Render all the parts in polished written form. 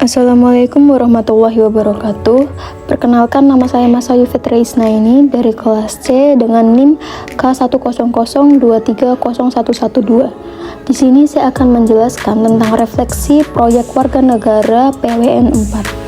Assalamualaikum warahmatullahi wabarakatuh. Perkenalkan, nama saya Masayu Fitraisna ini dari kelas C dengan NIM K100230112. Di sini saya akan menjelaskan tentang refleksi proyek warga negara PWN 4.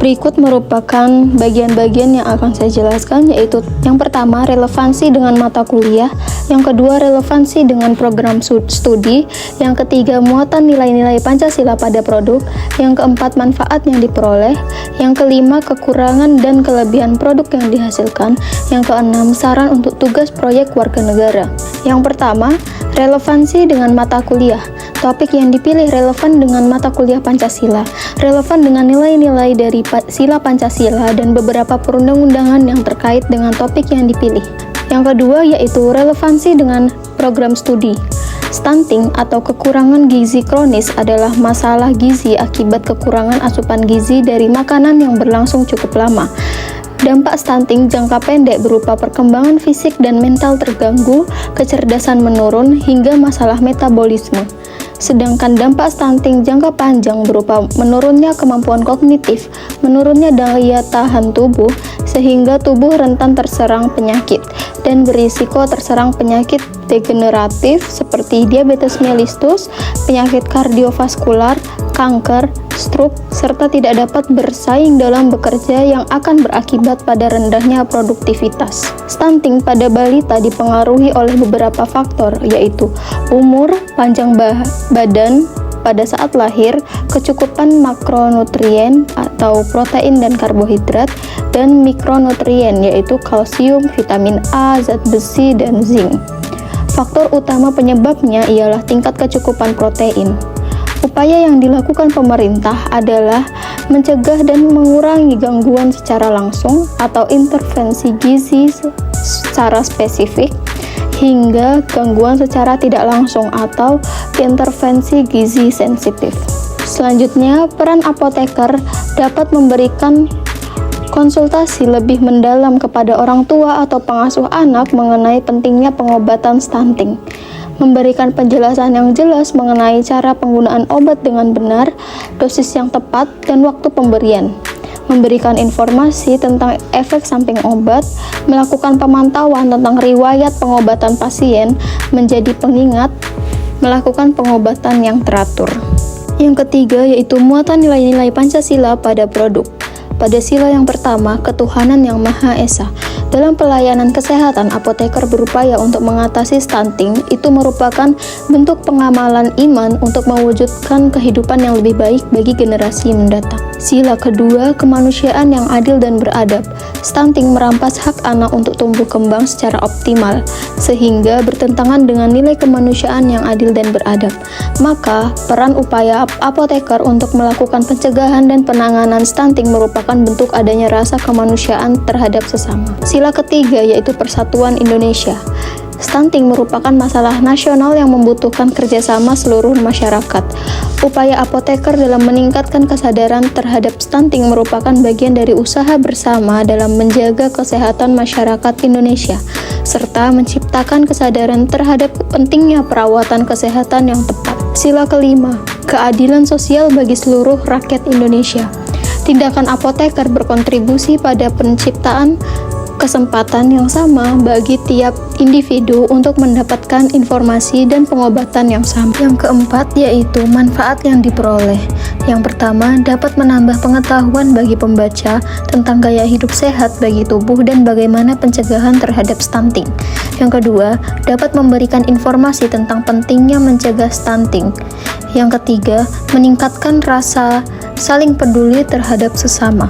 Berikut merupakan bagian-bagian yang akan saya jelaskan, yaitu yang pertama, relevansi dengan mata kuliah, yang kedua, relevansi dengan program studi, yang ketiga, muatan nilai-nilai Pancasila pada produk, yang keempat, manfaat yang diperoleh, yang kelima, kekurangan dan kelebihan produk yang dihasilkan, yang keenam, saran untuk tugas proyek warga negara. Yang pertama, relevansi dengan mata kuliah. Topik yang dipilih relevan dengan mata kuliah Pancasila, relevan dengan nilai-nilai dari Sila Pancasila dan beberapa perundang-undangan yang terkait dengan topik yang dipilih. Yang kedua yaitu relevansi dengan program studi. Stunting atau kekurangan gizi kronis adalah masalah gizi akibat kekurangan asupan gizi dari makanan yang berlangsung cukup lama. Dampak stunting jangka pendek berupa perkembangan fisik dan mental terganggu, kecerdasan menurun, hingga masalah metabolisme. Sedangkan dampak stunting jangka panjang berupa menurunnya kemampuan kognitif, menurunnya daya tahan tubuh, sehingga tubuh rentan terserang penyakit, dan berisiko terserang penyakit degeneratif seperti diabetes mellitus, penyakit kardiovaskular, kanker, stroke, serta tidak dapat bersaing dalam bekerja yang akan berakibat pada rendahnya produktivitas. Stunting pada balita dipengaruhi oleh beberapa faktor, yaitu umur, panjang badan pada saat lahir, kecukupan makronutrien atau protein dan karbohidrat, dan mikronutrien yaitu kalsium, vitamin A, zat besi, dan zinc. Faktor utama penyebabnya ialah tingkat kecukupan protein. Upaya yang dilakukan pemerintah adalah mencegah dan mengurangi gangguan secara langsung atau intervensi gizi secara spesifik, hingga gangguan secara tidak langsung atau intervensi gizi sensitif. Selanjutnya, peran apoteker dapat memberikan konsultasi lebih mendalam kepada orang tua atau pengasuh anak mengenai pentingnya pengobatan stunting, memberikan penjelasan yang jelas mengenai cara penggunaan obat dengan benar, dosis yang tepat, dan waktu pemberian, memberikan informasi tentang efek samping obat, melakukan pemantauan tentang riwayat pengobatan pasien menjadi pengingat, melakukan pengobatan yang teratur. Yang ketiga yaitu muatan nilai-nilai Pancasila pada produk. Pada sila yang pertama, ketuhanan yang Maha Esa. Dalam pelayanan kesehatan, apoteker berupaya untuk mengatasi stunting. Itu merupakan bentuk pengamalan iman untuk mewujudkan kehidupan yang lebih baik bagi generasi mendatang. Sila kedua, kemanusiaan yang adil dan beradab. Stunting merampas hak anak untuk tumbuh kembang secara optimal, sehingga bertentangan dengan nilai kemanusiaan yang adil dan beradab. Maka, peran upaya apoteker untuk melakukan pencegahan dan penanganan stunting merupakan bentuk adanya rasa kemanusiaan terhadap sesama. Sila ketiga yaitu Persatuan Indonesia. Stunting merupakan masalah nasional yang membutuhkan kerjasama seluruh masyarakat. Upaya apoteker dalam meningkatkan kesadaran terhadap stunting merupakan bagian dari usaha bersama dalam menjaga kesehatan masyarakat Indonesia, serta menciptakan kesadaran terhadap pentingnya perawatan kesehatan yang tepat. Sila kelima, keadilan sosial bagi seluruh rakyat Indonesia. Tindakan apoteker berkontribusi pada penciptaan kesempatan yang sama bagi tiap individu untuk mendapatkan informasi dan pengobatan yang sama. Yang keempat yaitu manfaat yang diperoleh. Yang pertama, dapat menambah pengetahuan bagi pembaca tentang gaya hidup sehat bagi tubuh dan bagaimana pencegahan terhadap stunting. Yang kedua, dapat memberikan informasi tentang pentingnya mencegah stunting. Yang ketiga, meningkatkan rasa saling peduli terhadap sesama.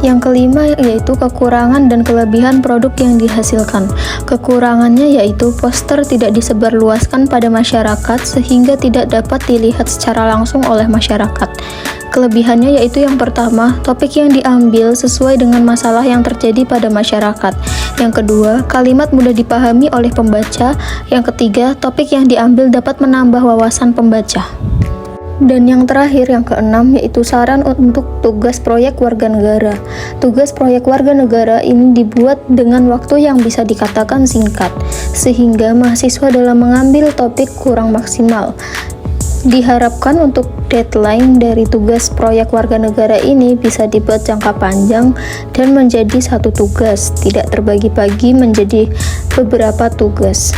Yang kelima yaitu kekurangan dan kelebihan produk yang dihasilkan. Kekurangannya yaitu poster tidak disebarluaskan pada masyarakat sehingga tidak dapat dilihat secara langsung oleh masyarakat. Kelebihannya yaitu yang pertama, topik yang diambil sesuai dengan masalah yang terjadi pada masyarakat. Yang kedua, kalimat mudah dipahami oleh pembaca. Yang ketiga, topik yang diambil dapat menambah wawasan pembaca. Dan yang terakhir, yang keenam, yaitu saran untuk tugas proyek warga negara. Tugas proyek warga negara ini dibuat dengan waktu yang bisa dikatakan singkat, sehingga mahasiswa dalam mengambil topik kurang maksimal. Diharapkan untuk deadline dari tugas proyek warga negara ini bisa dibuat jangka panjang dan menjadi satu tugas, tidak terbagi-bagi menjadi beberapa tugas.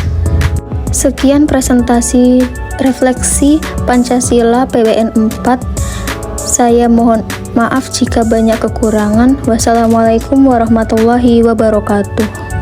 Sekian presentasi refleksi Pancasila PWN 4. Saya mohon maaf jika banyak kekurangan. Wassalamualaikum warahmatullahi wabarakatuh.